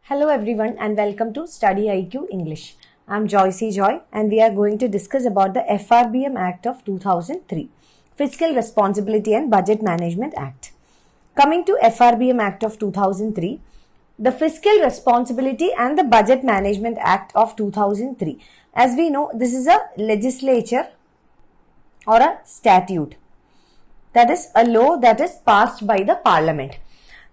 Hello everyone and welcome to StudyIQ English. I am Joycey Joy and we are going to discuss about the FRBM Act of 2003, Fiscal Responsibility and Budget Management Act. Coming to FRBM Act of 2003, the Fiscal Responsibility and the Budget Management Act of 2003. As we know, this is a legislature or a statute. That is a law that is passed by the parliament.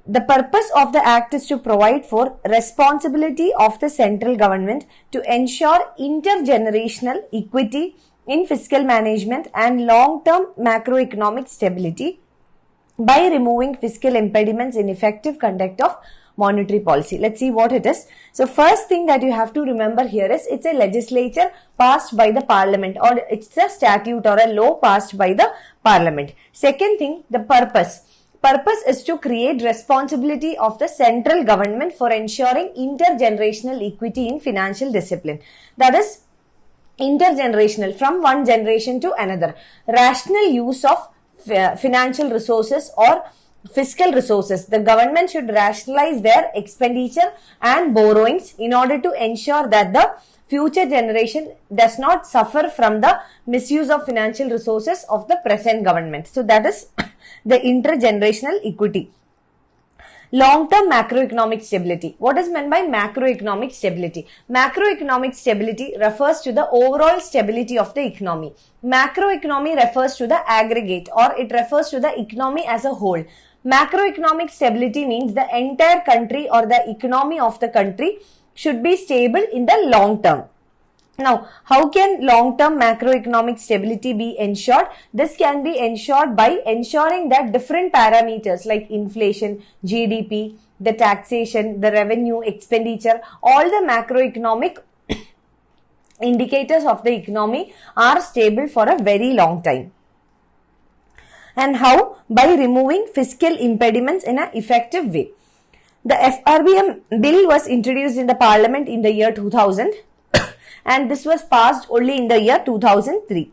The purpose of the act is to provide for responsibility of the central government to ensure intergenerational equity in fiscal management and long-term macroeconomic stability by removing fiscal impediments in effective conduct of monetary policy. Let's see what it is. So first thing that you have to remember here is it's a legislature passed by the parliament, or it's a statute or a law passed by the parliament. Second thing, the purpose. Purpose is to create responsibility of the central government for ensuring intergenerational equity in financial discipline. That is intergenerational, from one generation to another. Rational use of financial resources or fiscal resources. The government should rationalize their expenditure and borrowings in order to ensure that the future generation does not suffer from the misuse of financial resources of the present government. So that is the intergenerational equity. Long-term macroeconomic stability. What is meant by macroeconomic stability? Macroeconomic stability refers to the overall stability of the economy. Macroeconomy refers to the aggregate, or it refers to the economy as a whole. Macroeconomic stability means the entire country or the economy of the country should be stable in the long term. Now, how can long-term macroeconomic stability be ensured? This can be ensured by ensuring that different parameters like inflation, GDP, the taxation, the revenue, expenditure, all the macroeconomic indicators of the economy are stable for a very long time. And how? By removing fiscal impediments in an effective way. The FRBM bill was introduced in the parliament in the year 2000. And this was passed only in the year 2003.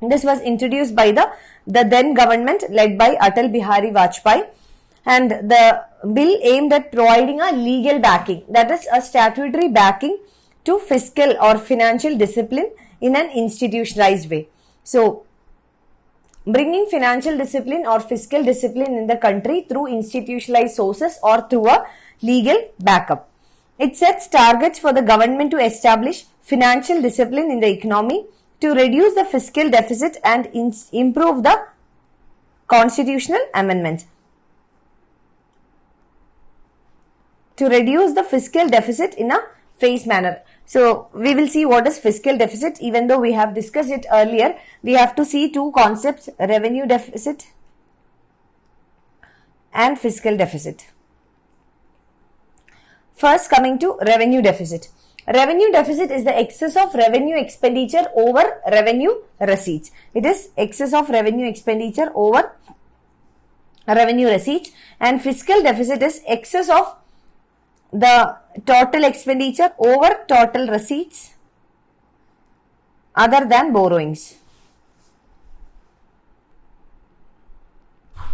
This was introduced by the then government led by Atal Bihari Vajpayee, and the bill aimed at providing a legal backing, that is a statutory backing to fiscal or financial discipline in an institutionalized way. So, bringing financial discipline or fiscal discipline in the country through institutionalized sources or through a legal backup. It sets targets for the government to establish financial discipline in the economy, to reduce the fiscal deficit and improve the constitutional amendments. To reduce the fiscal deficit in a phased manner. So, we will see what is fiscal deficit. Even though we have discussed it earlier, we have to see two concepts: revenue deficit and fiscal deficit. First, coming to revenue deficit. Revenue deficit is the excess of revenue expenditure over revenue receipts. It is excess of revenue expenditure over revenue receipts, and fiscal deficit is excess of the total expenditure over total receipts other than borrowings.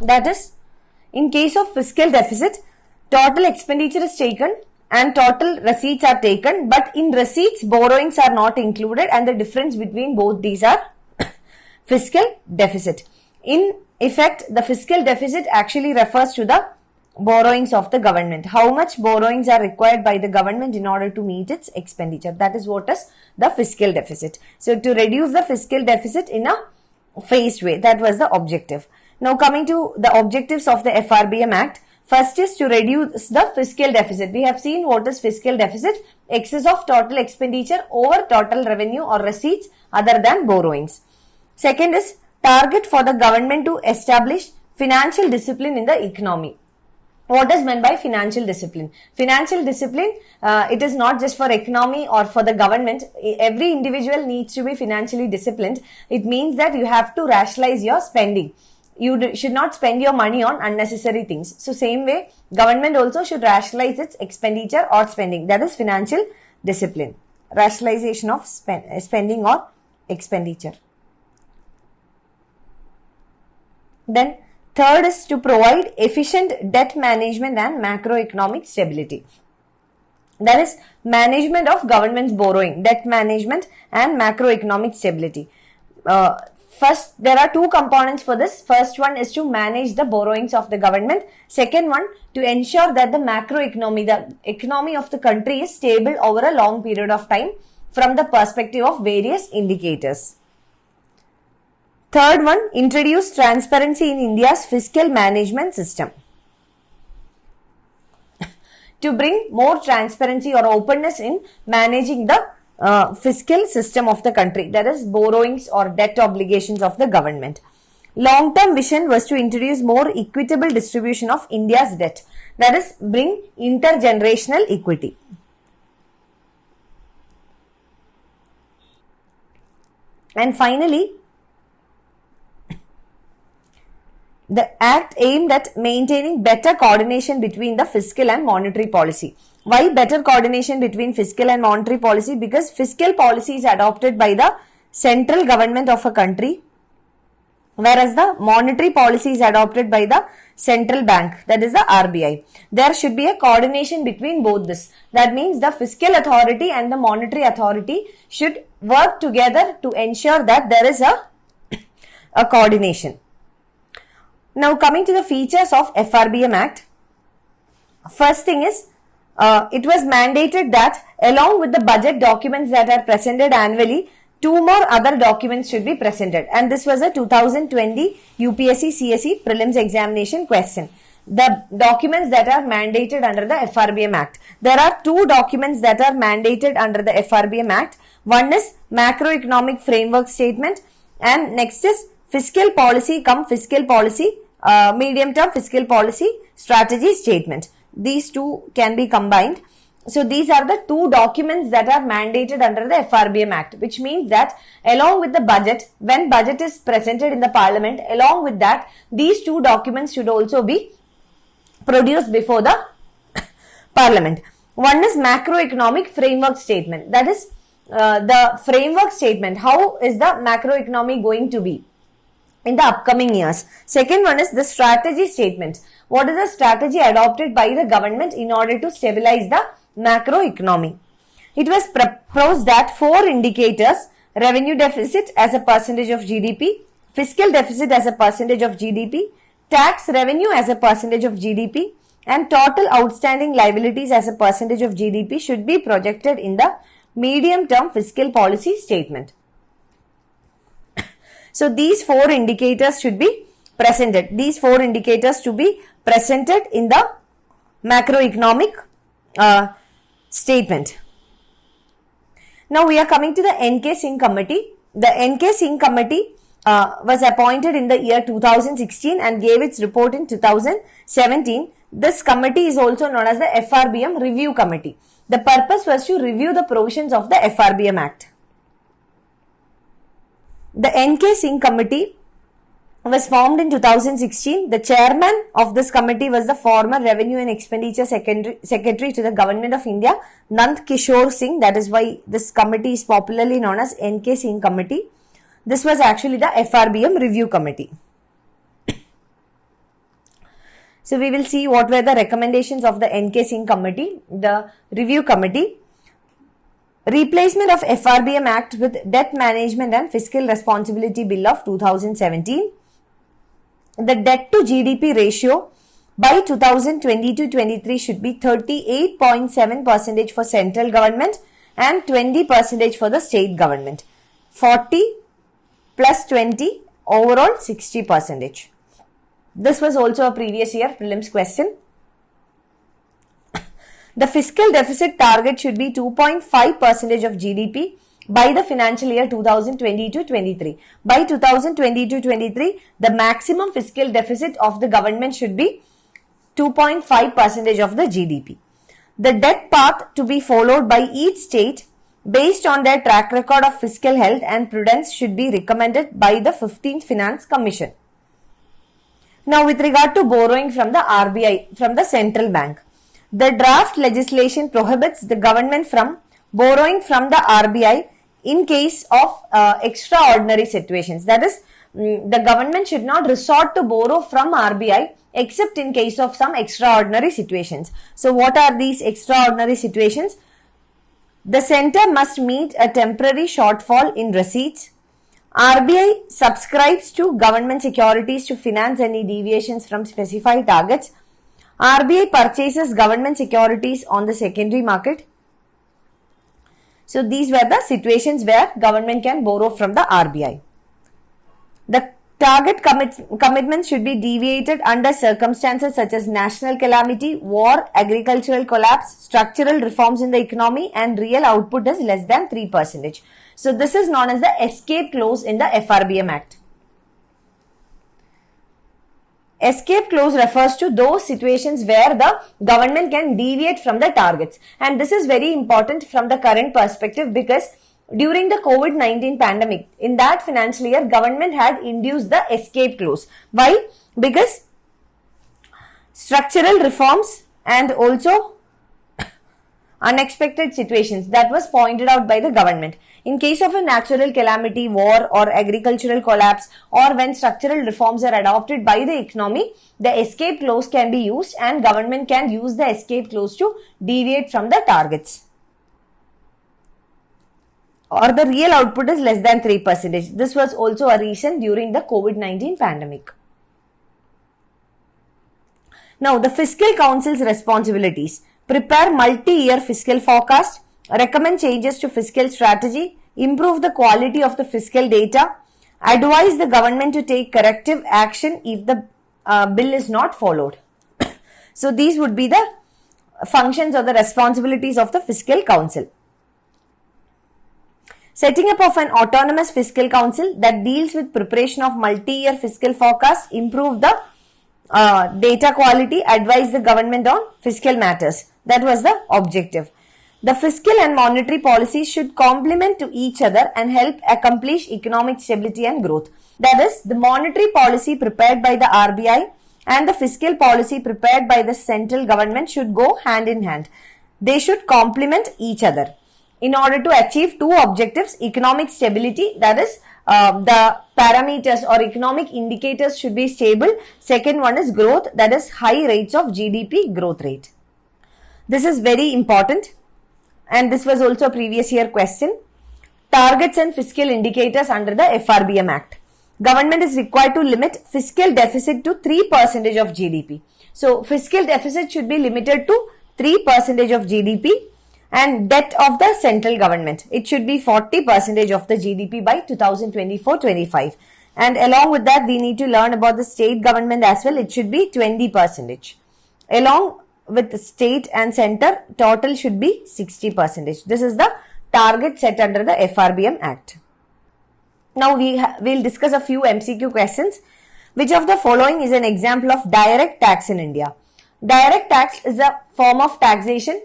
That is, in case of fiscal deficit, total expenditure is taken and total receipts are taken, but in receipts, borrowings are not included, and the difference between both these are fiscal deficit. In effect, the fiscal deficit actually refers to the borrowings of the government. How much borrowings are required by the government in order to meet its expenditure. That is what is the fiscal deficit. So, to reduce the fiscal deficit in a phased way, that was the objective. Now, coming to the objectives of the FRBM Act. First is to reduce the fiscal deficit. We have seen what is fiscal deficit: excess of total expenditure over total revenue or receipts other than borrowings. Second is target for the government to establish financial discipline in the economy. What is meant by financial discipline? Financial discipline, it is not just for economy or for the government. Every individual needs to be financially disciplined. It means that you have to rationalize your spending. You should not spend your money on unnecessary things. So, same way, government also should rationalize its expenditure or spending. That is financial discipline. Rationalization of spending or expenditure. Then, third is to provide efficient debt management and macroeconomic stability. That is management of government's borrowing, debt management and macroeconomic stability. First, there are two components for this. First one is to manage the borrowings of the government. Second one, to ensure that the macroeconomy, the economy of the country is stable over a long period of time from the perspective of various indicators. Third one, introduce transparency in India's fiscal management system. To bring more transparency or openness in managing the fiscal system of the country, that is borrowings or debt obligations of the government. Long-term vision was to introduce more equitable distribution of India's debt, that is bring intergenerational equity. And finally, the act aimed at maintaining better coordination between the fiscal and monetary policy. Why better coordination between fiscal and monetary policy? Because fiscal policy is adopted by the central government of a country, whereas the monetary policy is adopted by the central bank, that is the RBI. There should be a coordination between both this. That means the fiscal authority and the monetary authority should work together to ensure that there is a coordination. Now coming to the features of FRBM Act. First thing is, it was mandated that along with the budget documents that are presented annually, two more other documents should be presented, and this was a 2020 UPSC CSE Prelims examination question. The documents that are mandated under the FRBM Act. There are two documents that are mandated under the FRBM Act. One is macroeconomic framework statement, and next is fiscal policy medium term fiscal policy strategy statement. These two can be combined. So these are the two documents that are mandated under the FRBM Act, which means that along with the budget, when budget is presented in the parliament, along with that, these two documents should also be produced before the parliament. One is macroeconomic framework statement. That is the framework statement. How is the macroeconomy going to be in the upcoming years? Second one is the strategy statement. What is the strategy adopted by the government in order to stabilize the macroeconomy? It was proposed that four indicators, revenue deficit as a percentage of GDP, fiscal deficit as a percentage of GDP, tax revenue as a percentage of GDP, and total outstanding liabilities as a percentage of GDP should be projected in the medium term fiscal policy statement. So these four indicators should be presented. These four indicators to be presented in the macroeconomic statement. Now we are coming to the N.K. Singh Committee. The N.K. Singh Committee was appointed in the year 2016 and gave its report in 2017. This committee is also known as the FRBM Review Committee. The purpose was to review the provisions of the FRBM Act. The N.K. Singh Committee was formed in 2016. The chairman of this committee was the former Revenue and Expenditure Secretary to the Government of India, Nand Kishore Singh. That is why this committee is popularly known as N.K. Singh Committee. This was actually the FRBM Review Committee. So we will see what were the recommendations of the N.K. Singh Committee, the Review Committee. Replacement of FRBM Act with Debt Management and Fiscal Responsibility Bill of 2017. The debt to GDP ratio by 2022-23 should be 38.7% for central government and 20% for the state government. 40 plus 20, overall 60%. This was also a previous year prelims question. The fiscal deficit target should be 2.5% of GDP by the financial year 2022-23. By 2022-23, the maximum fiscal deficit of the government should be 2.5% of the GDP. The debt path to be followed by each state based on their track record of fiscal health and prudence should be recommended by the 15th Finance Commission. Now with regard to borrowing from the RBI, from the central bank, the draft legislation prohibits the government from borrowing from the RBI in case of extraordinary situations. That is, the government should not resort to borrow from RBI except in case of some extraordinary situations. So what are these extraordinary situations? The center must meet a temporary shortfall in receipts. RBI subscribes to government securities to finance any deviations from specified targets. RBI purchases government securities on the secondary market. So these were the situations where government can borrow from the RBI. The target commitments should be deviated under circumstances such as national calamity, war, agricultural collapse, structural reforms in the economy, and real output is less than 3%. So this is known as the escape clause in the FRBM Act. Escape clause refers to those situations where the government can deviate from the targets, and this is very important from the current perspective because during the COVID-19 pandemic, in that financial year, government had induced the escape clause. Why? Because structural reforms and also unexpected situations that was pointed out by the government. In case of a natural calamity, war or agricultural collapse, or when structural reforms are adopted by the economy, the escape clause can be used and government can use the escape clause to deviate from the targets. Or the real output is less than 3%. This was also a reason during the COVID-19 pandemic. Now, the Fiscal Council's responsibilities: prepare multi-year fiscal forecast, recommend changes to fiscal strategy, improve the quality of the fiscal data, advise the government to take corrective action if the bill is not followed. So these would be the functions or the responsibilities of the Fiscal Council. Setting up of an autonomous fiscal council that deals with preparation of multi-year fiscal forecast, improve the data quality, advise the government on fiscal matters. That was the objective. The fiscal and monetary policies should complement to each other and help accomplish economic stability and growth. That is, the monetary policy prepared by the RBI and the fiscal policy prepared by the central government should go hand in hand. They should complement each other in order to achieve two objectives: economic stability, that is, the parameters or economic indicators should be stable. Second one is growth, that is, high rates of GDP growth rate. This is very important, and this was also a previous year question. Targets and fiscal indicators under the FRBM Act. Government is required to limit fiscal deficit to 3% of GDP. So fiscal deficit should be limited to 3% of GDP. And debt of the central government, it should be 40% of the GDP by 2024-25. And along with that, we need to learn about the state government as well. It should be 20%. Along with the state and center, total should be 60%. This is the target set under the FRBM Act. Now we'll discuss a few MCQ questions. Which of the following is an example of direct tax in India? Direct tax is a form of taxation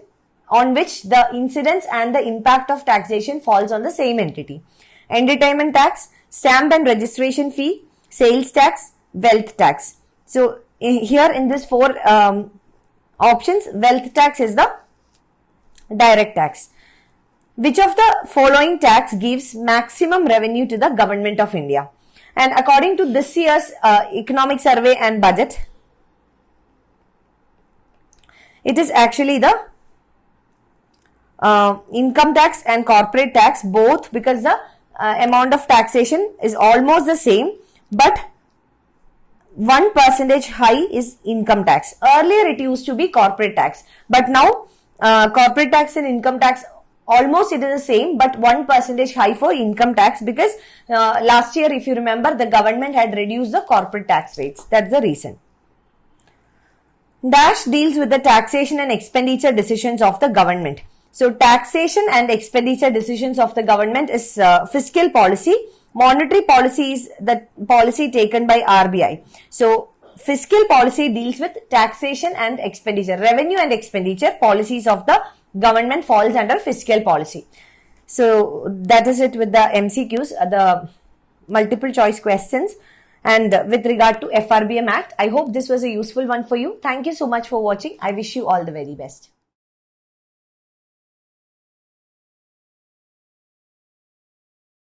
on which the incidence and the impact of taxation falls on the same entity. Entertainment tax, stamp and registration fee, sales tax, wealth tax. So here in this four options, wealth tax is the direct tax. Which of the following tax gives maximum revenue to the government of India? And according to this year's economic survey and budget, it is actually the income tax and corporate tax, both, because the amount of taxation is almost the same, but 1% high is income tax. Earlier it used to be corporate tax, but now corporate tax and income tax almost it is the same, but 1% high for income tax, because last year, if you remember, the government had reduced the corporate tax rates. That's the reason. Dash deals with the taxation and expenditure decisions of the government. So taxation and expenditure decisions of the government is fiscal policy. Monetary policy is the policy taken by RBI. So fiscal policy deals with taxation and expenditure. Revenue and expenditure policies of the government falls under fiscal policy. So that is it with the MCQs, the multiple choice questions. And with regard to FRBM Act, I hope this was a useful one for you. Thank you so much for watching. I wish you all the very best.